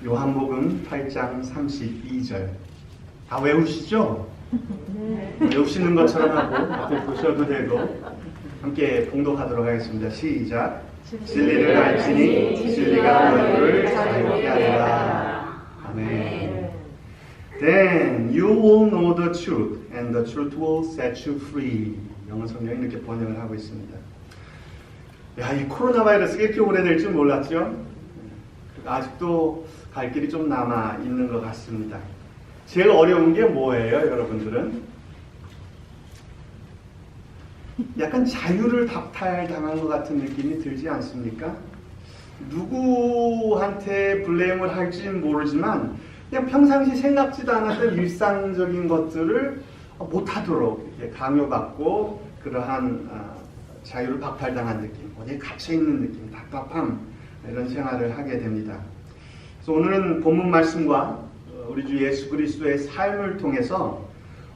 요한복음 8장 32절. 다 외우시죠? 외우시는 것처럼 하고 앞에 보셔도 되고 함께 봉독하도록 하겠습니다. 시작. 진리를 알지니 진리가 너희를 자유케 하리라. 아멘. Then you will know the truth and the truth will set you free. 영어 성경이 이렇게 번역을 하고 있습니다. 야, 이 코로나 바이러스가 이렇게 오래될 줄 몰랐죠? 아직도 갈 길이 좀 남아 있는 것 같습니다. 제일 어려운 게 뭐예요, 여러분들은? 약간 자유를 박탈당한 것 같은 느낌이 들지 않습니까? 누구한테 블레임을 할지는 모르지만 그냥 평상시 생각지도 않았던 일상적인 것들을 못하도록 이렇게 강요받고 그러한 자유를 박탈당한 느낌, 어디에 갇혀있는 느낌, 답답함, 이런 생활을 하게 됩니다. 그래서 오늘은 본문 말씀과 우리 주 예수 그리스도의 삶을 통해서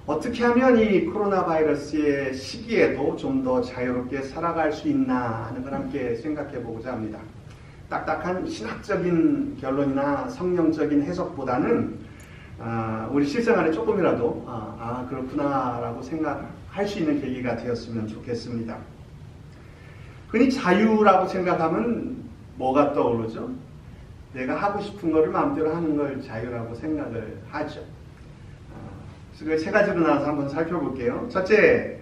어떻게 하면 이 코로나 바이러스의 시기에도 좀 더 자유롭게 살아갈 수 있나 하는 걸 함께 생각해 보고자 합니다. 딱딱한 신학적인 결론이나 성령적인 해석보다는 우리 실생활에 조금이라도 그렇구나라고 생각할 수 있는 계기가 되었으면 좋겠습니다. 흔히 자유라고 생각하면 뭐가 떠오르죠? 내가 하고 싶은 거를 마음대로 하는 걸 자유라고 생각을 하죠. 그래서 세 가지로 나눠서 한번 살펴볼게요. 첫째,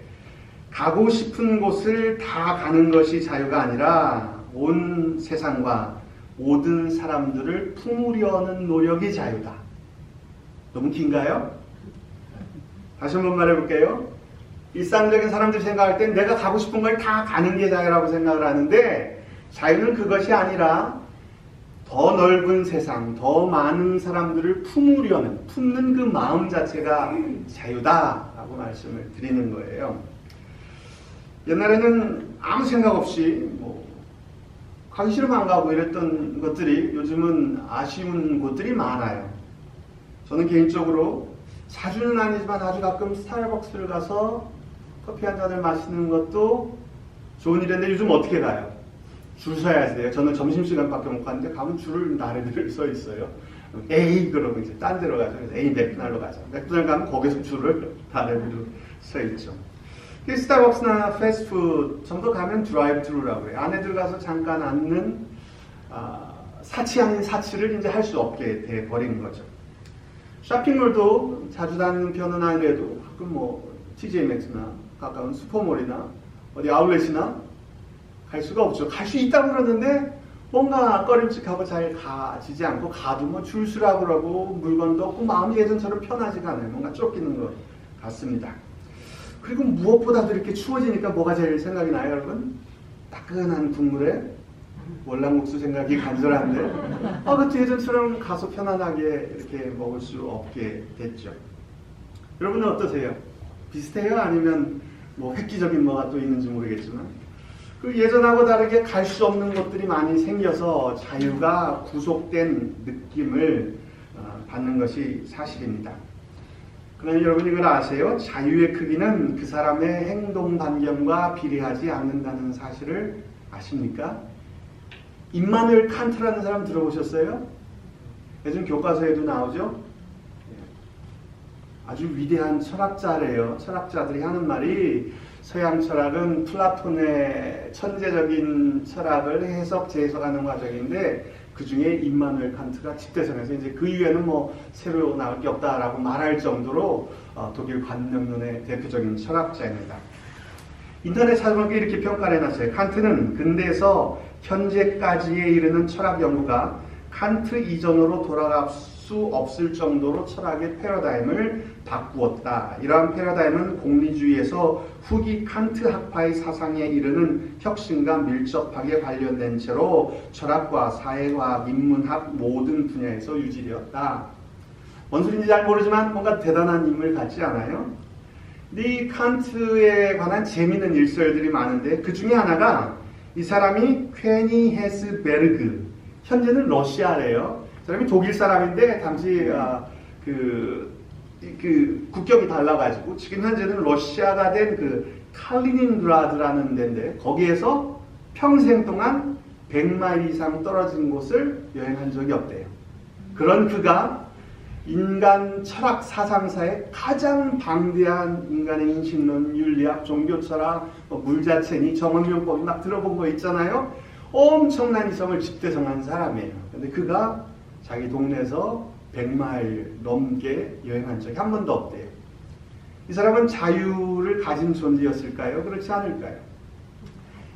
가고 싶은 곳을 다 가는 것이 자유가 아니라 온 세상과 모든 사람들을 품으려는 노력이 자유다. 너무 긴가요? 다시 한번 말해볼게요. 일상적인 사람들이 생각할 땐 내가 가고 싶은 걸 다 가는 게 자유라고 생각을 하는데 자유는 그것이 아니라 더 넓은 세상, 더 많은 사람들을 품는 그 마음 자체가 자유다라고 말씀을 드리는 거예요. 옛날에는 아무 생각 없이 가기 싫으면 안 가고 이랬던 것들이 요즘은 아쉬운 곳들이 많아요. 저는 개인적으로 자주는 아니지만 아주 가끔 스타벅스를 가서 커피 한 잔을 마시는 것도 좋은 일인데 요즘 어떻게 가요? 줄 서야 돼요. 저는 점심시간밖에 못 가는데 가면 줄을 나래들 서 있어요. 에이 그러고 이제 딴 데로 가죠. 그래서 에이 맥도날드 가자. 맥도날드 가면 거기서 줄을 나래들로 서 있죠. 스타벅스나 패스트푸드 정도 가면 드라이브 트루라고 해요. 안에 들어가서 잠깐 앉는 사치 아닌 사치를 이제 할 수 없게 돼 버리는 거죠. 쇼핑몰도 자주 다니는 편은 아니래도 가끔 TJ 맥스나 가까운 슈퍼몰이나 어디 아울렛이나 갈 수가 없죠. 갈 수 있다고 그러는데 뭔가 꺼림칙하고 잘 가지지 않고 가도 줄 서라고 그러고 물건도 없고 마음이 예전처럼 편하지가 않아요. 뭔가 쫓기는 것 같습니다. 그리고 무엇보다도 이렇게 추워지니까 뭐가 제일 생각이 나요, 여러분? 따끈한 국물에 월남국수 생각이 간절한데 그것도 예전처럼 가서 편안하게 이렇게 먹을 수 없게 됐죠. 여러분은 어떠세요? 비슷해요? 아니면 획기적인 뭐가 또 있는지 모르겠지만 그 예전하고 다르게 갈 수 없는 것들이 많이 생겨서 자유가 구속된 느낌을 받는 것이 사실입니다. 그러나 여러분 이걸 아세요? 자유의 크기는 그 사람의 행동 반경과 비례하지 않는다는 사실을 아십니까? 임마누엘 칸트라는 사람 들어보셨어요? 요즘 교과서에도 나오죠? 아주 위대한 철학자래요. 철학자들이 하는 말이 서양 철학은 플라톤의 천재적인 철학을 해석, 재해석하는 과정인데 그 중에 임마누엘 칸트가 집대성에서 이제 그 이후에는 새로 나올 게 없다라고 말할 정도로 독일 관념론의 대표적인 철학자입니다. 인터넷 찾아보니까 이렇게 평가를 해놨어요. 칸트는 근대에서 현재까지에 이르는 철학 연구가 칸트 이전으로 돌아갈 수 없을 정도로 철학의 패러다임을 바꾸었다. 이러한 패러다임은 공리주의에서 후기 칸트 학파의 사상에 이르는 혁신과 밀접하게 관련된 채로 철학과 사회과학, 인문학 모든 분야에서 유지되었다. 뭔 소리인지 잘 모르지만 뭔가 대단한 인물 같지 않아요? 이 칸트에 관한 재미있는 일설들이 많은데 그 중에 하나가 이 사람이 퀘니 헤스베르그, 현재는 러시아래요. 사람이 독일 사람인데 당시 국경이 달라가지고 지금 현재는 러시아가 된 칼리닌그라드라는 데인데 거기에서 평생 동안 100마일 이상 떨어진 곳을 여행한 적이 없대요. 그런 그가 인간 철학 사상사의 가장 방대한 인간의 인식론, 윤리학, 종교철학, 물자체니, 정언명법이 막 들어본 거 있잖아요. 엄청난 이성을 집대성한 사람이에요. 근데 그가 자기 동네에서 100마일 넘게 여행한 적이 한 번도 없대요. 이 사람은 자유를 가진 존재였을까요? 그렇지 않을까요?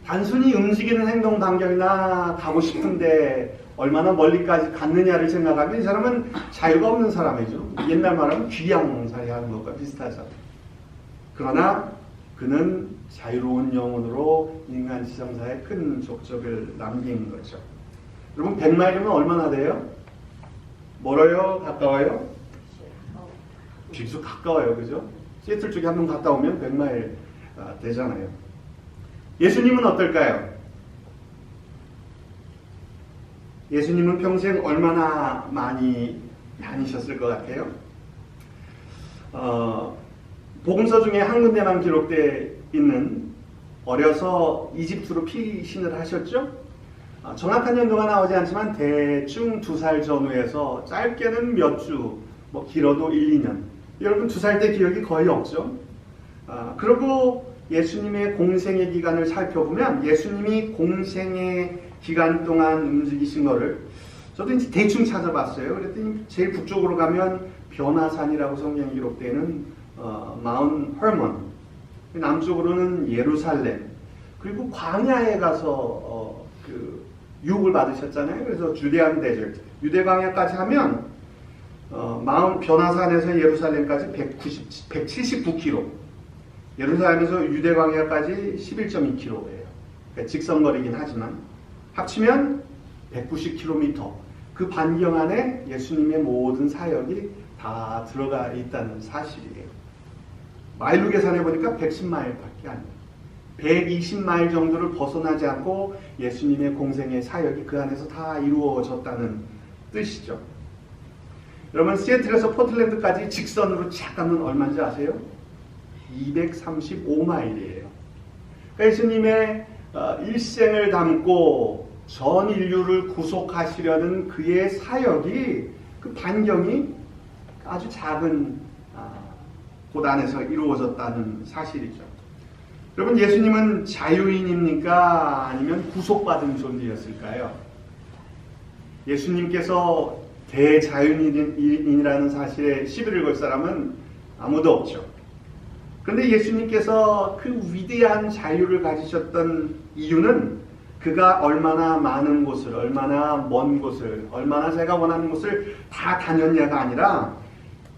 단순히 움직이는 행동 반경이나 가고 싶은데 얼마나 멀리까지 갔느냐를 생각하면 이 사람은 자유가 없는 사람이죠. 옛날 말하면 귀양살이 하는 것과 비슷하죠. 그러나 그는 자유로운 영혼으로 인간 지성사에 큰 족적을 남긴 거죠. 여러분 100마일이면 얼마나 돼요? 멀어요? 가까워요? 비교적 가까워요. 그죠? 시애틀 쪽에 한 번 갔다 오면 100마일 되잖아요. 예수님은 어떨까요? 예수님은 평생 얼마나 많이 다니셨을 것 같아요? 복음서 중에 한 군데만 기록되어 있는 어려서 이집트로 피신을 하셨죠? 정확한 연도가 나오지 않지만 대충 2살 전후에서 짧게는 몇 주, 뭐 길어도 1, 2년. 여러분 2살 때 기억이 거의 없죠? 그리고 예수님의 공생의 기간을 살펴보면 예수님이 공생의 기간 동안 움직이신 거를 저도 이제 대충 찾아봤어요. 그랬더니 제일 북쪽으로 가면 변화산이라고 성경에 기록되는 마운 허먼, 남쪽으로는 예루살렘, 그리고 광야에 가서 그 유혹을 받으셨잖아요. 그래서 주데안 데저트, 유대 광야까지 하면 마운 변화산에서 예루살렘까지 179km, 예루살렘에서 유대 광야까지 11.2km예요. 그러니까 직선거리긴 하지만 합치면 190km. 그 반경 안에 예수님의 모든 사역이 다 들어가 있다는 사실이에요. 마일로 계산해 보니까 110마일밖에 안 돼요. 120마일 정도를 벗어나지 않고 예수님의 공생의 사역이 그 안에서 다 이루어졌다는 뜻이죠. 여러분 시애틀에서 포틀랜드까지 직선으로 쫙 가면 얼마인지 아세요? 235마일이에요. 예수님의 일생을 담고 전 인류를 구속하시려는 그의 사역이 그 반경이 아주 작은 곳 안에서 이루어졌다는 사실이죠. 여러분 예수님은 자유인입니까? 아니면 구속받은 존재였을까요? 예수님께서 대자유인이라는 사실에 시비를 걸 사람은 아무도 없죠. 그런데 예수님께서 그 위대한 자유를 가지셨던 이유는 그가 얼마나 많은 곳을, 얼마나 먼 곳을, 얼마나 제가 원하는 곳을 다 다녔냐가 아니라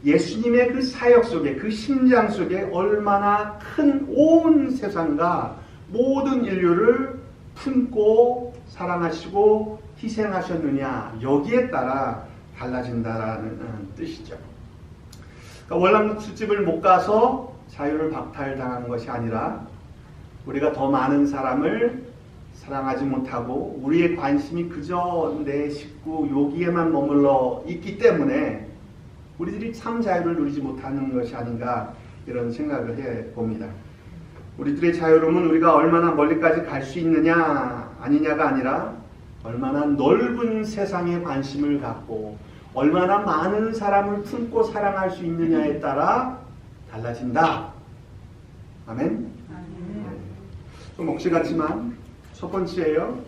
예수님의 그 사역 속에, 그 심장 속에 얼마나 큰 온 세상과 모든 인류를 품고 사랑하시고 희생하셨느냐, 여기에 따라 달라진다라는 뜻이죠. 그러니까 월남국 술집을 못 가서 자유를 박탈당한 것이 아니라 우리가 더 많은 사람을 사랑하지 못하고 우리의 관심이 그저 내 식구 여기에만 머물러 있기 때문에 우리들이 참 자유를 누리지 못하는 것이 아닌가 이런 생각을 해봅니다. 우리들의 자유로움은 우리가 얼마나 멀리까지 갈 수 있느냐 아니냐가 아니라 얼마나 넓은 세상에 관심을 갖고 얼마나 많은 사람을 품고 사랑할 수 있느냐에 따라 달라진다. 아멘? 좀 억지 같지만 첫 번째예요.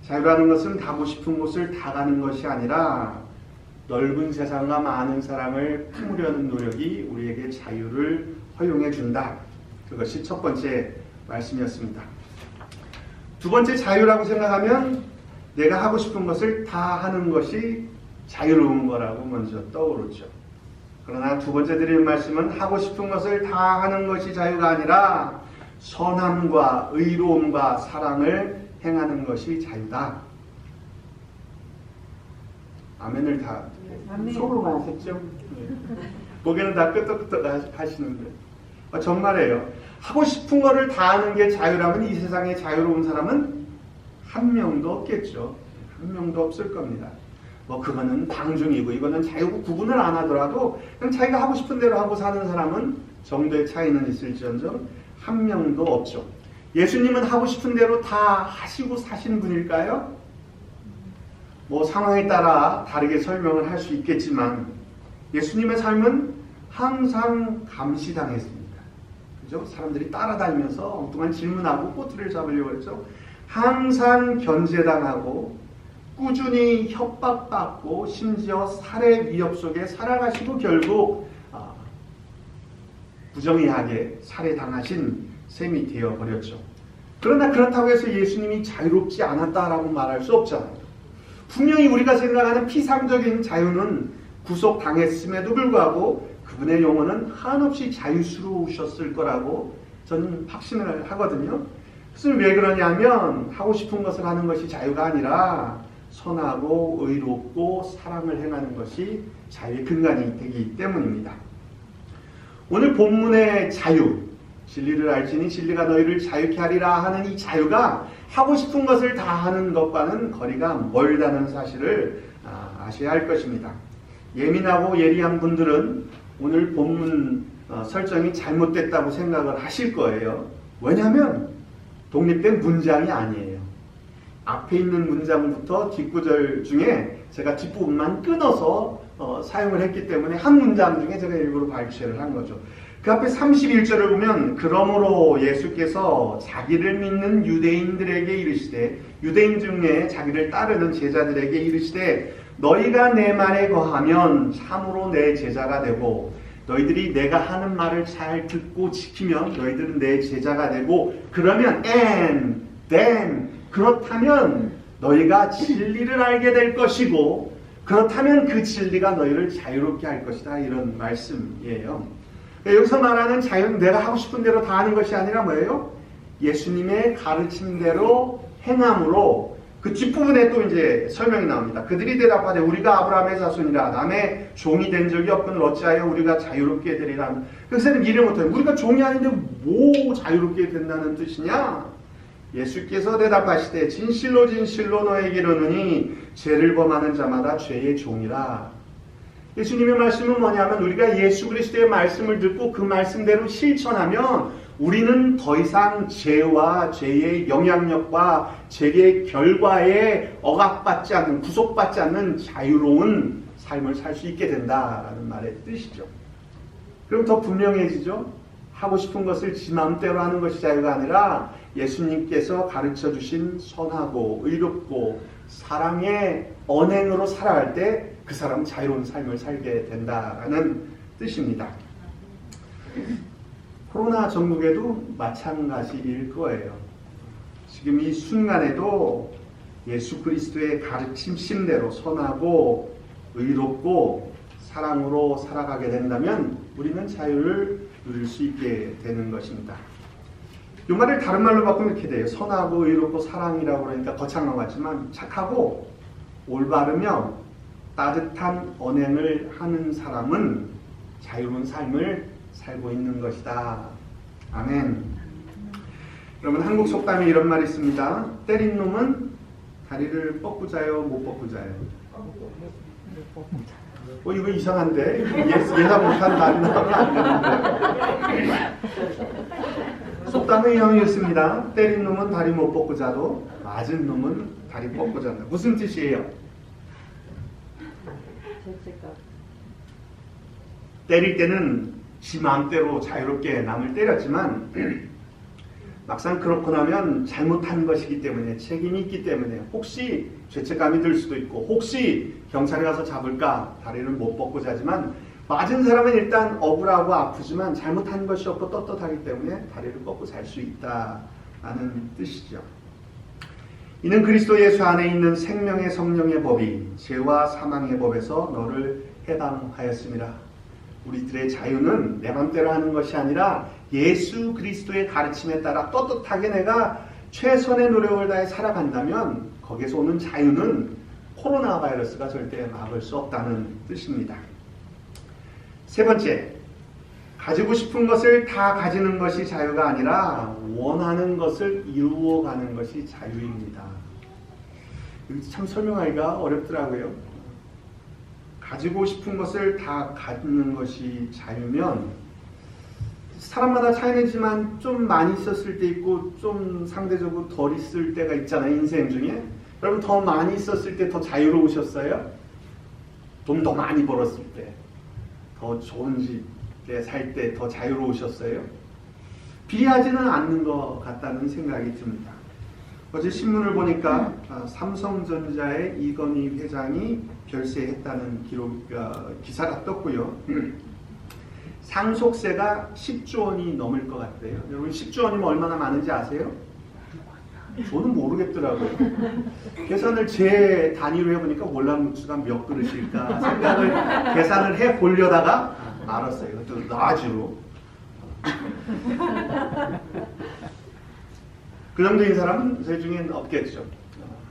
자유라는 것은 가고 싶은 곳을 다 가는 것이 아니라 넓은 세상과 많은 사람을 품으려는 노력이 우리에게 자유를 허용해 준다. 그것이 첫 번째 말씀이었습니다. 두 번째 자유라고 생각하면 내가 하고 싶은 것을 다 하는 것이 자유로운 거라고 먼저 떠오르죠. 그러나 두 번째 드리는 말씀은 하고 싶은 것을 다 하는 것이 자유가 아니라 선함과 의로움과 사랑을 행하는 것이 자유다. 아멘을 다 속으로만 했죠. 거기는 다 끄떡끄떡 하시는데 정말이에요. 하고 싶은 거를 다 하는 게 자유라면 이 세상에 자유로운 사람은 한 명도 없겠죠. 한 명도 없을 겁니다. 뭐 그거는 방중이고 이거는 자유고 구분을 안 하더라도 그냥 자기가 하고 싶은 대로 하고 사는 사람은 정도의 차이는 있을지언정 한 명도 없죠. 예수님은 하고 싶은 대로 다 하시고 사신 분일까요? 뭐 상황에 따라 다르게 설명을 할 수 있겠지만 예수님의 삶은 항상 감시당했습니다. 그죠? 사람들이 따라다니면서 엉뚱한 질문하고 꼬투리를 잡으려고 했죠. 항상 견제당하고 꾸준히 협박받고 심지어 살해 위협 속에 살아가시고 결국 부정의하게 살해당하신 셈이 되어버렸죠. 그러나 그렇다고 해서 예수님이 자유롭지 않았다라고 말할 수 없잖아요. 분명히 우리가 생각하는 피상적인 자유는 구속당했음에도 불구하고 그분의 영혼은 한없이 자유스러우셨을 거라고 저는 확신을 하거든요. 그래서 왜 그러냐면 하고 싶은 것을 하는 것이 자유가 아니라 선하고 의롭고 사랑을 행하는 것이 자유의 근간이 되기 때문입니다. 오늘 본문의 자유, 진리를 알지니 진리가 너희를 자유케 하리라 하는 이 자유가 하고 싶은 것을 다 하는 것과는 거리가 멀다는 사실을 아셔야 할 것입니다. 예민하고 예리한 분들은 오늘 본문 설정이 잘못됐다고 생각을 하실 거예요. 왜냐하면 독립된 문장이 아니에요. 앞에 있는 문장부터 뒷구절 중에 제가 뒷부분만 끊어서 사용을 했기 때문에 한 문장 중에 제가 일부러 발췌를 한 거죠. 그 앞에 31절을 보면 그러므로 예수께서 자기를 믿는 유대인들에게 이르시되 유대인 중에 자기를 따르는 제자들에게 이르시되 너희가 내 말에 거하면 참으로 내 제자가 되고 너희들이 내가 하는 말을 잘 듣고 지키면 너희들은 내 제자가 되고 그러면 and then 그렇다면 너희가 진리를 알게 될 것이고 그렇다면 그 진리가 너희를 자유롭게 할 것이다 이런 말씀이에요. 여기서 말하는 자유는 내가 하고 싶은 대로 다 하는 것이 아니라 뭐예요? 예수님의 가르침대로 행함으로 그 뒷부분에 또 이제 설명이 나옵니다. 그들이 대답하되 우리가 아브라함의 자손이라 남의 종이 된 적이 없거늘 어찌하여 우리가 자유롭게 되리라. 그래서 이해 못해요. 우리가 종이 아닌데 뭐 자유롭게 된다는 뜻이냐? 예수께서 대답하시되 진실로 진실로 너에게 이르노니 죄를 범하는 자마다 죄의 종이라. 예수님의 말씀은 뭐냐면 우리가 예수 그리스도의 말씀을 듣고 그 말씀대로 실천하면 우리는 더 이상 죄와 죄의 영향력과 죄의 결과에 억압받지 않는 구속받지 않는 자유로운 삶을 살 수 있게 된다라는 말의 뜻이죠. 그럼 더 분명해지죠. 하고 싶은 것을 지 마음대로 하는 것이 자유가 아니라 예수님께서 가르쳐 주신 선하고 의롭고 사랑의 언행으로 살아갈 때 그 사람은 자유로운 삶을 살게 된다라는 뜻입니다. 코로나 전국에도 마찬가지일 거예요. 지금 이 순간에도 예수 그리스도의 가르침대로 선하고 의롭고 사랑으로 살아가게 된다면 우리는 자유를 누릴 수 있게 되는 것입니다. 이 말을 다른 말로 바꾸면 이렇게 돼요. 선하고 의롭고 사랑이라고 그러니까 거창한 것 같지만 착하고 올바르며 따뜻한 언행을 하는 사람은 자유로운 삶을 살고 있는 것이다. 아멘. 여러분 한국 속담에 이런 말이 있습니다. 때린 놈은 다리를 뻗고 자요, 못 뻗고 자요? 이거 이상한데? 예상 못한 말이 나오면 안 되는데. 속담의 유형이 있습니다. 때린 놈은 다리 못 뻗고 자도 맞은 놈은 다리 뻗고 잔다. 무슨 뜻이에요? 때릴 때는 지 마음대로 자유롭게 남을 때렸지만 막상 그렇고 나면 잘못한 것이기 때문에 책임이 있기 때문에 혹시 죄책감이 들 수도 있고 혹시 경찰에 가서 잡을까 다리를 못 뻗고 자지만 맞은 사람은 일단 억울하고 아프지만 잘못한 것이 없고 떳떳하기 때문에 다리를 뻗고 잘 수 있다라는 뜻이죠. 이는 그리스도 예수 안에 있는 생명의 성령의 법이 죄와 사망의 법에서 너를 해방하였습니다. 우리들의 자유는 내 맘대로 하는 것이 아니라 예수 그리스도의 가르침에 따라 떳떳하게 내가 최선의 노력을 다해 살아간다면 거기에서 오는 자유는 코로나 바이러스가 절대 막을 수 없다는 뜻입니다. 세 번째, 가지고 싶은 것을 다 가지는 것이 자유가 아니라 원하는 것을 이루어가는 것이 자유입니다. 참 설명하기가 어렵더라고요. 가지고 싶은 것을 다 갖는 것이 자유면 사람마다 차이는 있지만 좀 많이 있었을 때 있고 좀 상대적으로 덜 있을 때가 있잖아요. 인생 중에. 여러분 더 많이 있었을 때 더 자유로우셨어요? 돈 더 많이 벌었을 때, 더 좋은 집에 살 때 더 자유로우셨어요? 비하지는 않는 것 같다는 생각이 듭니다. 어제 신문을 보니까 삼성전자의 이건희 회장이 별세했다는 기사가 떴고요. 상속세가 10조 원이 넘을 것 같대요. 여러분 10조 원이면 얼마나 많은지 아세요? 저는 모르겠더라고요. 계산을 제 단위로 해보니까 월남국수가 몇 그릇일까 생각을 계산을 해보려다가 말았어요. 그것도 라지로. 그 정도인 사람은 저희 중엔 없겠죠.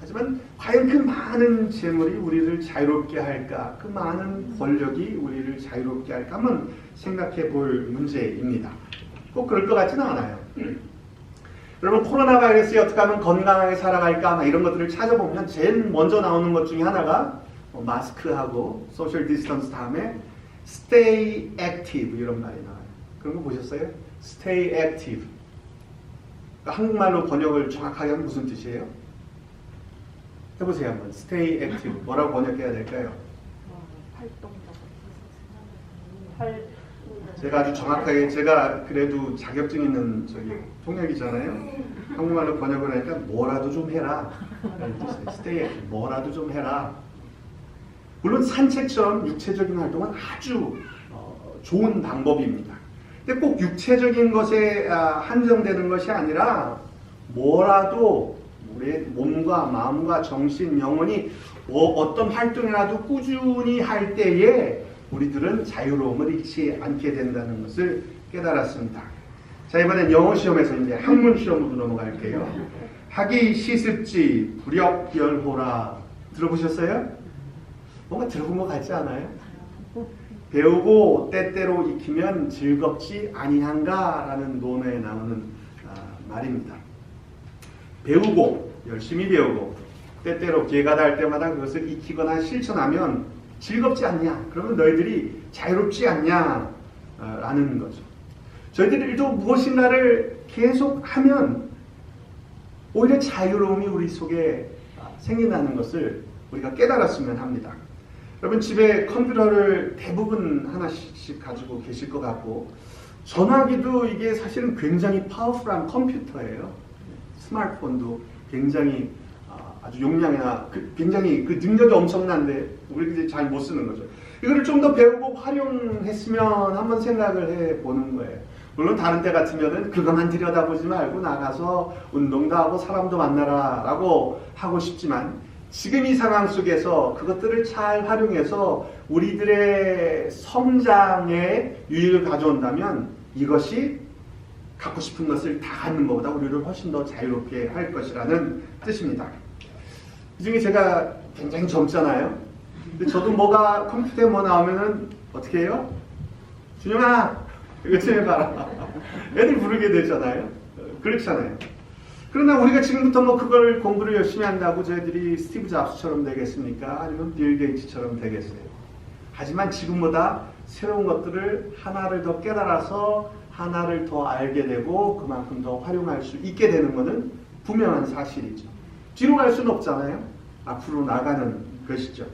하지만 과연 그 많은 재물이 우리를 자유롭게 할까? 그 많은 권력이 우리를 자유롭게 할까? 한번 생각해 볼 문제입니다. 꼭 그럴 것 같지는 않아요. 여러분 코로나 바이러스에 어떻게 하면 건강하게 살아갈까? 막 이런 것들을 찾아보면 제일 먼저 나오는 것 중에 하나가 마스크하고 소셜 디스턴스 다음에 stay active 이런 말이 나와요. 그런 거 보셨어요? stay active. 그러니까 한국말로 번역을 정확하게 하면 무슨 뜻이에요? 해보세요 한번. stay active. 뭐라고 번역해야 될까요? 제가 아주 정확하게, 제가 그래도 자격증 있는 통역이잖아요. 한국말로 번역을 하니까 뭐라도 좀 해라. stay active. 뭐라도 좀 해라. 물론 산책처럼 육체적인 활동은 아주 좋은 방법입니다. 근데 꼭 육체적인 것에 한정되는 것이 아니라 뭐라도 우리의 몸과 마음과 정신, 영혼이 어떤 활동이라도 꾸준히 할 때에 우리들은 자유로움을 잃지 않게 된다는 것을 깨달았습니다. 자, 이번엔 영어 시험에서 이제 학문 시험으로 넘어갈게요. 하기 시습지 불역열호라 들어보셨어요? 뭔가 들어본 것 같지 않아요? 배우고 때때로 익히면 즐겁지 아니한가? 라는 논어에 나오는 말입니다. 배우고 열심히 배우고 때때로 기회가 닿을 때마다 그것을 익히거나 실천하면 즐겁지 않냐? 그러면 너희들이 자유롭지 않냐? 라는 거죠. 저희들도 무엇인가를 계속하면 오히려 자유로움이 우리 속에 생긴다는 것을 우리가 깨달았으면 합니다. 여러분 집에 컴퓨터를 대부분 하나씩 가지고 계실 것 같고 전화기도 이게 사실은 굉장히 파워풀한 컴퓨터예요. 스마트폰도 굉장히 아주 용량이나 굉장히 그 능력이 엄청난데 우리가 잘 못 쓰는 거죠. 이거를 좀 더 배우고 활용했으면 한번 생각을 해보는 거예요. 물론 다른 때 같으면은 그것만 들여다보지 말고 나가서 운동도 하고 사람도 만나라 라고 하고 싶지만 지금 이 상황 속에서 그것들을 잘 활용해서 우리들의 성장에 유익을 가져온다면 이것이 갖고 싶은 것을 다 갖는 것보다 우리를 훨씬 더 자유롭게 할 것이라는 뜻입니다. 이 중에 제가 굉장히 젊잖아요. 근데 저도 뭐가 컴퓨터에 뭐 나오면은 어떻게 해요? 준영아 이거 좀 해봐라. 애들 부르게 되잖아요. 그렇잖아요. 그러나 우리가 지금부터 뭐 그걸 공부를 열심히 한다고 저희들이 스티브 잡스처럼 되겠습니까? 아니면 빌 게이츠처럼 되겠어요? 하지만 지금보다 새로운 것들을 하나를 더 깨달아서 하나를 더 알게 되고 그만큼 더 활용할 수 있게 되는 것은 분명한 사실이죠. 뒤로 갈 수는 없잖아요. 앞으로 나가는 것이죠.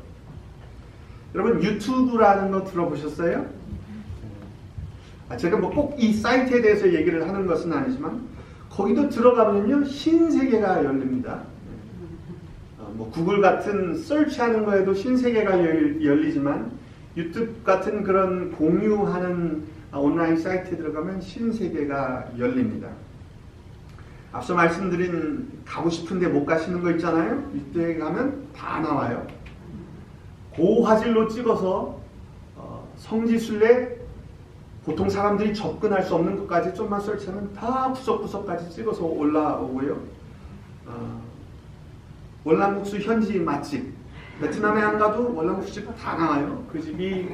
여러분 유튜브라는 거 들어보셨어요? 제가 뭐 꼭 이 사이트에 대해서 얘기를 하는 것은 아니지만 거기도 들어가면요 신세계가 열립니다. 뭐 구글 같은 서치하는 거에도 신세계가 열리지만 유튜브 같은 그런 공유하는 온라인 사이트에 들어가면 신세계가 열립니다. 앞서 말씀드린 가고 싶은데 못 가시는 거 있잖아요. 이때 가면 다 나와요. 고화질로 찍어서 성지순례 보통 사람들이 접근할 수 없는 것까지 좀만 설치하면 다 구석구석까지 찍어서 올라오고요. 월남국수 현지 맛집 베트남에 안 가도 월남국수집 다 나와요. 그 집이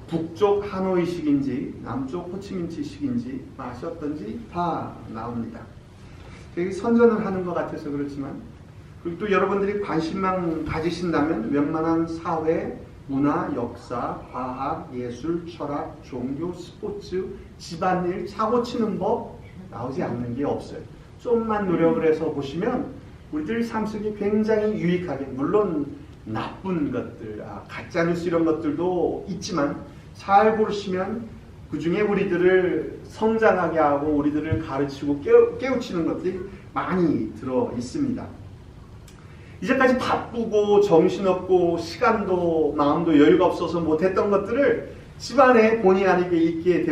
북쪽 하노이식인지 남쪽 호치민치식인지 맛이 어떤지 다 나옵니다. 되게 선전을 하는 것 같아서 그렇지만 그리고 또 여러분들이 관심만 가지신다면 웬만한 사회, 문화, 역사, 과학, 예술, 철학, 종교, 스포츠, 집안일, 사고 치는 법 나오지 않는 게 없어요. 좀만 노력을 해서 보시면 우리들 삶 속에 굉장히 유익하게, 물론 나쁜 것들, 가짜뉴스 이런 것들도 있지만 잘 보시면 그 중에 우리들을 성장하게 하고 우리들을 가르치고 깨우치는 것들이 많이 들어 있습니다. 이제까지 바쁘고 정신없고 시간도 마음도 여유가 없어서 못했던 것들을 집안에 본의 아니게 있게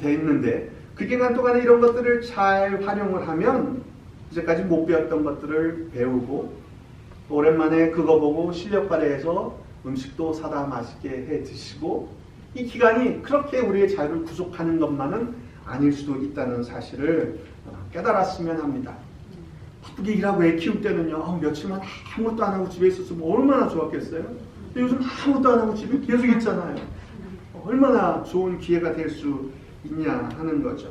됐는데, 그 기간 동안에 이런 것들을 잘 활용을 하면 이제까지 못 배웠던 것들을 배우고, 오랜만에 그거 보고 실력 발휘해서 음식도 사다 맛있게 해 드시고, 이 기간이 그렇게 우리의 자유를 구속하는 것만은 아닐 수도 있다는 사실을 깨달았으면 합니다. 바쁘게 일하고 애 키울 때는요, 며칠만 아무것도 안 하고 집에 있었으면 얼마나 좋았겠어요? 근데 요즘 아무것도 안 하고 집에 계속 있잖아요. 얼마나 좋은 기회가 될 수 있냐 하는 거죠.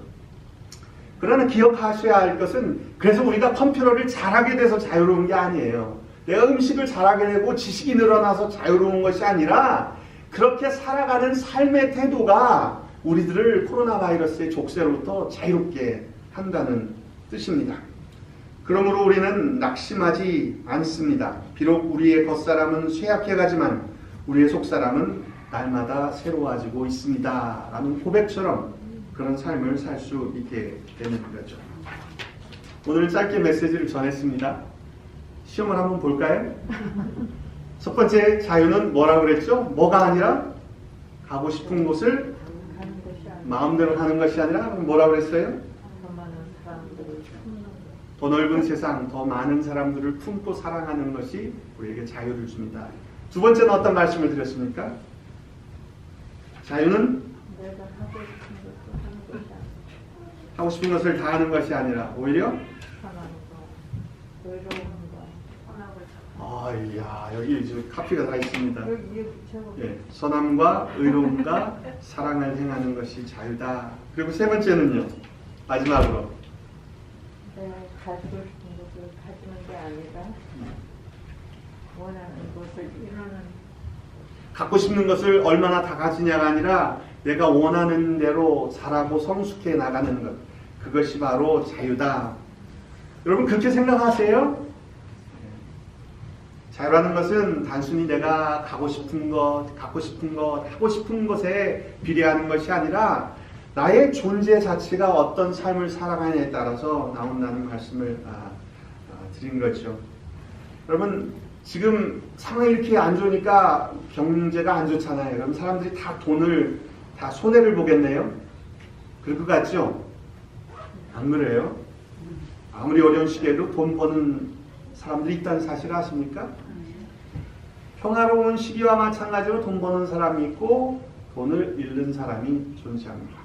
그러나 기억하셔야 할 것은, 그래서 우리가 컴퓨터를 잘하게 돼서 자유로운 게 아니에요. 내가 음식을 잘하게 되고 지식이 늘어나서 자유로운 것이 아니라, 그렇게 살아가는 삶의 태도가 우리들을 코로나 바이러스의 족쇄로부터 자유롭게 한다는 뜻입니다. 그러므로 우리는 낙심하지 않습니다. 비록 우리의 겉사람은 쇠약해가지만 우리의 속사람은 날마다 새로워지고 있습니다 라는 고백처럼 그런 삶을 살 수 있게 되는 거죠. 오늘 짧게 메시지를 전했습니다. 시험을 한번 볼까요? 첫 번째, 자유는 뭐라고 그랬죠? 뭐가 아니라 가고 싶은 곳을 마음대로 가는 것이 아니라 뭐라고 그랬어요? 더 넓은 세상, 더 많은 사람들을 품고 사랑하는 것이 우리에게 자유를 줍니다. 두 번째는 어떤 말씀을 드렸습니까? 자유는 하고 싶은 것을 다 하는 것이 아니라 오히려 여기 이제 카피가 다 있습니다. 예, 선함과 의로움과 사랑을 행하는 것이 자유다. 그리고 세 번째는요, 마지막으로 가지고 싶은 것을 가지는 게 아니라 원하는 것을 이루는. 갖고 싶은 것을 얼마나 다 가지냐가 아니라 내가 원하는 대로 잘하고 성숙해 나가는 것, 그것이 바로 자유다. 여러분 그렇게 생각하세요? 자유라는 것은 단순히 내가 가고 싶은 것, 갖고 싶은 것, 하고 싶은 것에 비례하는 것이 아니라 나의 존재 자체가 어떤 삶을 살아가냐에 따라서 나온다는 말씀을 드린 거죠. 여러분 지금 상황이 이렇게 안 좋으니까 경제가 안 좋잖아요. 그럼 사람들이 다 돈을, 다 손해를 보겠네요. 그럴 것 같죠? 안 그래요? 아무리 어려운 시기에도 돈 버는 사람들이 있다는 사실 아십니까? 평화로운 시기와 마찬가지로 돈 버는 사람이 있고 돈을 잃는 사람이 존재합니다.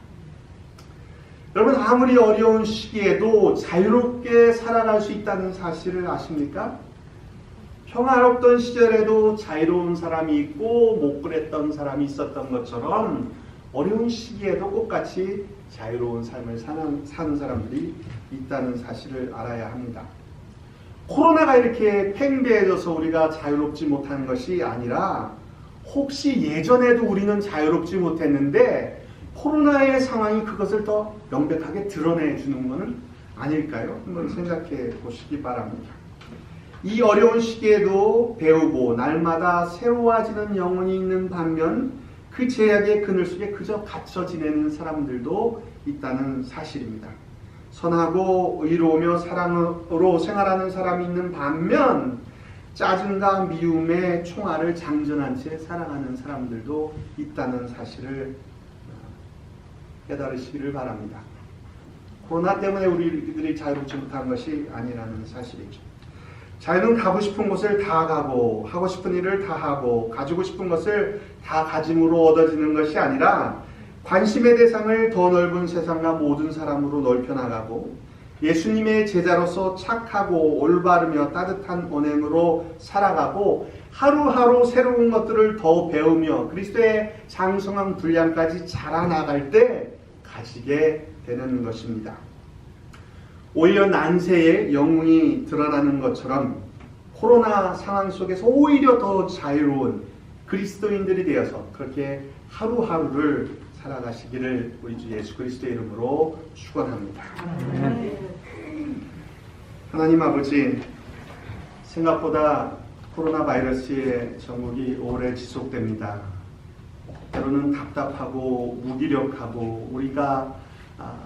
여러분 아무리 어려운 시기에도 자유롭게 살아갈 수 있다는 사실을 아십니까? 평화롭던 시절에도 자유로운 사람이 있고 못 그랬던 사람이 있었던 것처럼 어려운 시기에도 똑같이 자유로운 삶을 사는 사람들이 있다는 사실을 알아야 합니다. 코로나가 이렇게 팽배해져서 우리가 자유롭지 못한 것이 아니라 혹시 예전에도 우리는 자유롭지 못했는데 코로나의 상황이 그것을 더 명백하게 드러내주는 것은 아닐까요? 한번 생각해 보시기 바랍니다. 이 어려운 시기에도 배우고 날마다 새로워지는 영혼이 있는 반면 그 제약의 그늘 속에 그저 갇혀 지내는 사람들도 있다는 사실입니다. 선하고 의로우며 사랑으로 생활하는 사람이 있는 반면 짜증과 미움의 총알을 장전한 채 살아가는 사람들도 있다는 사실을 깨달으시기를 바랍니다. 코로나 때문에 우리들이 자유롭지 못한 것이 아니라는 사실이죠. 자유는 가고 싶은 곳을 다 가고 하고 싶은 일을 다 하고 가지고 싶은 것을 다 가짐으로 얻어지는 것이 아니라 관심의 대상을 더 넓은 세상과 모든 사람으로 넓혀나가고 예수님의 제자로서 착하고 올바르며 따뜻한 언행으로 살아가고 하루하루 새로운 것들을 더 배우며 그리스도의 장성한 분량까지 자라나갈 때 가지게 되는 것입니다. 오히려 난세에 영웅이 드러나는 것처럼 코로나 상황 속에서 오히려 더 자유로운 그리스도인들이 되어서 그렇게 하루하루를 살아가시기를 우리 주 예수 그리스도의 이름으로 축원합니다. 하나님 아버지, 생각보다 코로나 바이러스의 전국이 오래 지속됩니다. 때로는 답답하고 무기력하고 우리가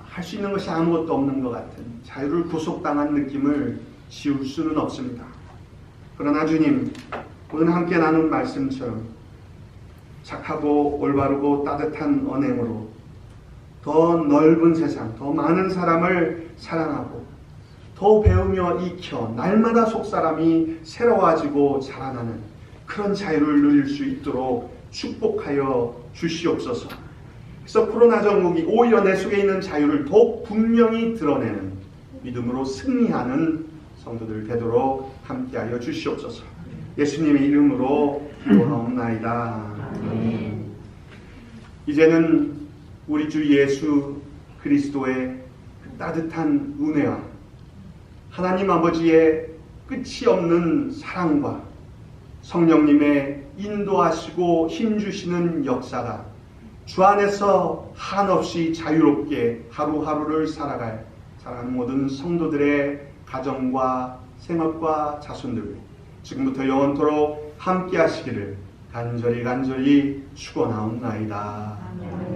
할 수 있는 것이 아무것도 없는 것 같은 자유를 구속당한 느낌을 지울 수는 없습니다. 그러나 주님, 오늘 함께 나눈 말씀처럼 착하고 올바르고 따뜻한 언행으로 더 넓은 세상, 더 많은 사람을 사랑하고 더 배우며 익혀 날마다 속사람이 새로워지고 자라나는 그런 자유를 누릴 수 있도록 축복하여 주시옵소서. 그래서 코로나 전국이 오히려 내 속에 있는 자유를 더욱 분명히 드러내는 믿음으로 승리하는 성도들 되도록 함께하여 주시옵소서. 예수님의 이름으로 기도하옵나이다. 아멘. 이제는 우리 주 예수 그리스도의 그 따뜻한 은혜와 하나님 아버지의 끝이 없는 사랑과 성령님의 인도하시고 힘주시는 역사가 주 안에서 한없이 자유롭게 하루하루를 살아갈 사랑하는 모든 성도들의 가정과 생업과 자손들 지금부터 영원토록 함께 하시기를 간절히 축원하옵나이다. 아멘.